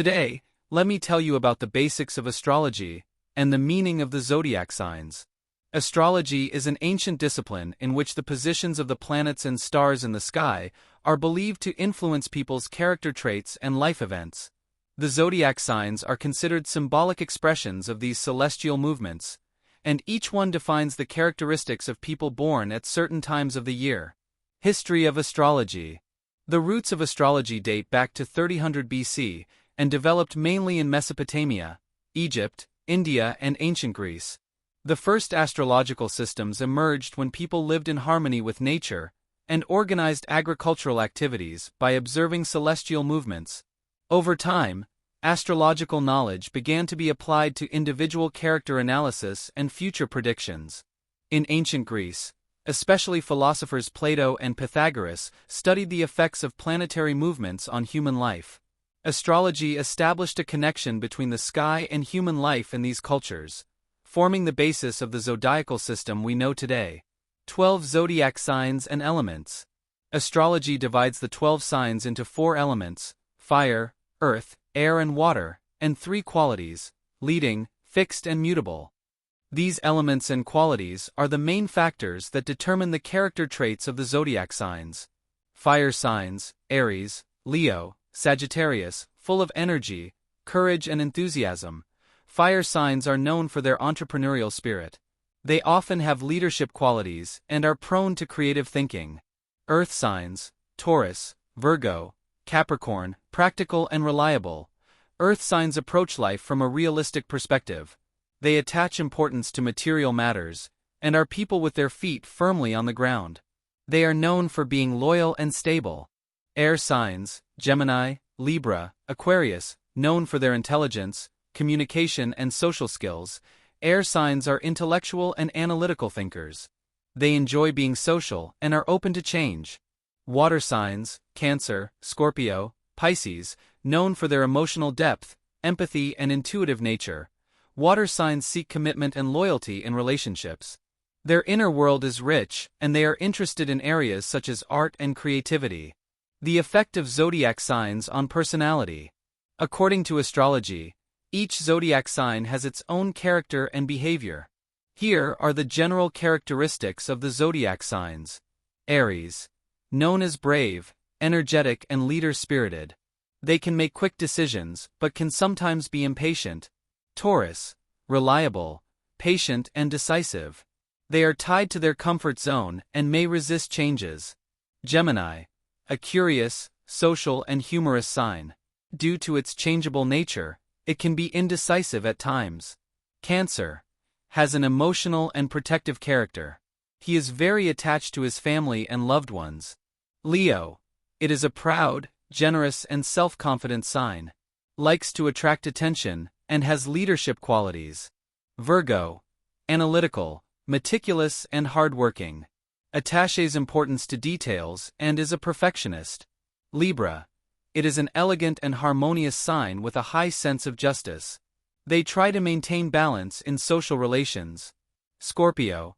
Today, let me tell you about the basics of astrology and the meaning of the zodiac signs. Astrology is an ancient discipline in which the positions of the planets and stars in the sky are believed to influence people's character traits and life events. The zodiac signs are considered symbolic expressions of these celestial movements, and each one defines the characteristics of people born at certain times of the year. History of astrology. The roots of astrology date back to 3000 BC and developed mainly in Mesopotamia, Egypt, India, and ancient Greece. The first astrological systems emerged when people lived in harmony with nature and organized agricultural activities by observing celestial movements. Over time, astrological knowledge began to be applied to individual character analysis and future predictions. In ancient Greece, especially philosophers Plato and Pythagoras studied the effects of planetary movements on human life. Astrology established a connection between the sky and human life in these cultures, forming the basis of the zodiacal system we know today. 12 zodiac signs and elements. Astrology divides the 12 signs into 4 elements: fire, earth, air and water, and 3 qualities: leading, fixed and mutable. These elements and qualities are the main factors that determine the character traits of the zodiac signs. Fire signs: Aries, Leo, Sagittarius, full of energy, courage and enthusiasm. Fire signs are known for their entrepreneurial spirit. They often have leadership qualities and are prone to creative thinking. Earth signs: Taurus, Virgo, Capricorn, practical and reliable. Earth signs approach life from a realistic perspective. They attach importance to material matters and are people with their feet firmly on the ground. They are known for being loyal and stable. Air signs: Gemini, Libra, Aquarius, known for their intelligence, communication and social skills. Air signs are intellectual and analytical thinkers. They enjoy being social and are open to change. Water signs: Cancer, Scorpio, Pisces, known for their emotional depth, empathy and intuitive nature. Water signs seek commitment and loyalty in relationships. Their inner world is rich, and they are interested in areas such as art and creativity. The effect of zodiac signs on personality. According to astrology, each zodiac sign has its own character and behavior. Here are the general characteristics of the zodiac signs. Aries. Known as brave, energetic and leader-spirited. They can make quick decisions, but can sometimes be impatient. Taurus. Reliable, patient and decisive. They are tied to their comfort zone and may resist changes. Gemini. A curious, social and humorous sign. Due to its changeable nature, it can be indecisive at times. Cancer. Has an emotional and protective character. He is very attached to his family and loved ones. Leo. It is a proud, generous and self-confident sign. Likes to attract attention and has leadership qualities. Virgo. Analytical, meticulous and hardworking. Attaches importance to details and is a perfectionist. Libra. It is an elegant and harmonious sign with a high sense of justice. They try to maintain balance in social relations. Scorpio.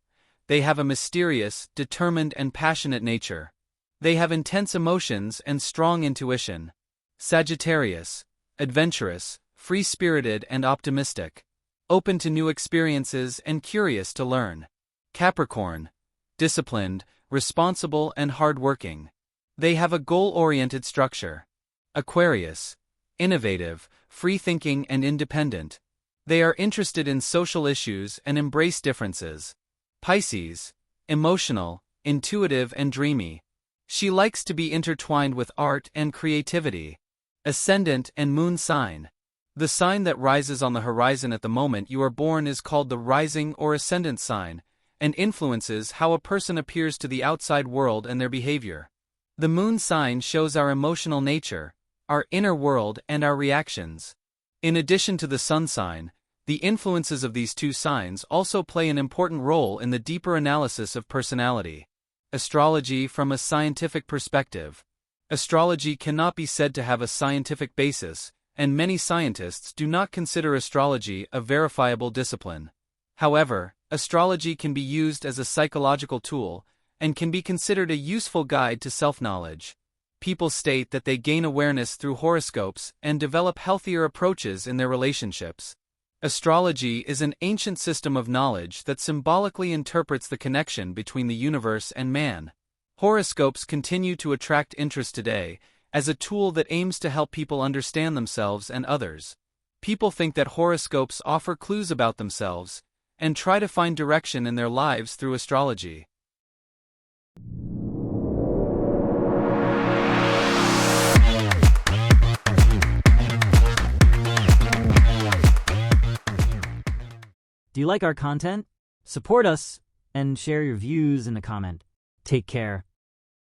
They have a mysterious, determined and passionate nature. They have intense emotions and strong intuition. Sagittarius. Adventurous, free-spirited and optimistic. Open to new experiences and curious to learn. Capricorn. Disciplined, responsible and hardworking. They have a goal-oriented structure. Aquarius. Innovative, free-thinking and independent. They are interested in social issues and embrace differences. Pisces. Emotional, intuitive and dreamy. She likes to be intertwined with art and creativity. Ascendant and moon sign. The sign that rises on the horizon at the moment you are born is called the rising or ascendant sign, and influences how a person appears to the outside world and their behavior. The moon sign shows our emotional nature, our inner world and our reactions. In addition to the sun sign, the influences of these two signs also play an important role in the deeper analysis of personality. Astrology from a scientific perspective. Astrology cannot be said to have a scientific basis, and many scientists do not consider astrology a verifiable discipline. However, astrology can be used as a psychological tool and can be considered a useful guide to self-knowledge. people state that they gain awareness through horoscopes and develop healthier approaches in their relationships. Astrology is an ancient system of knowledge that symbolically interprets the connection between the universe and man. Horoscopes continue to attract interest today as a tool that aims to help people understand themselves and others. People think that horoscopes offer clues about themselves and try to find direction in their lives through astrology. Do you like our content? Support us and share your views in a comment. Take care.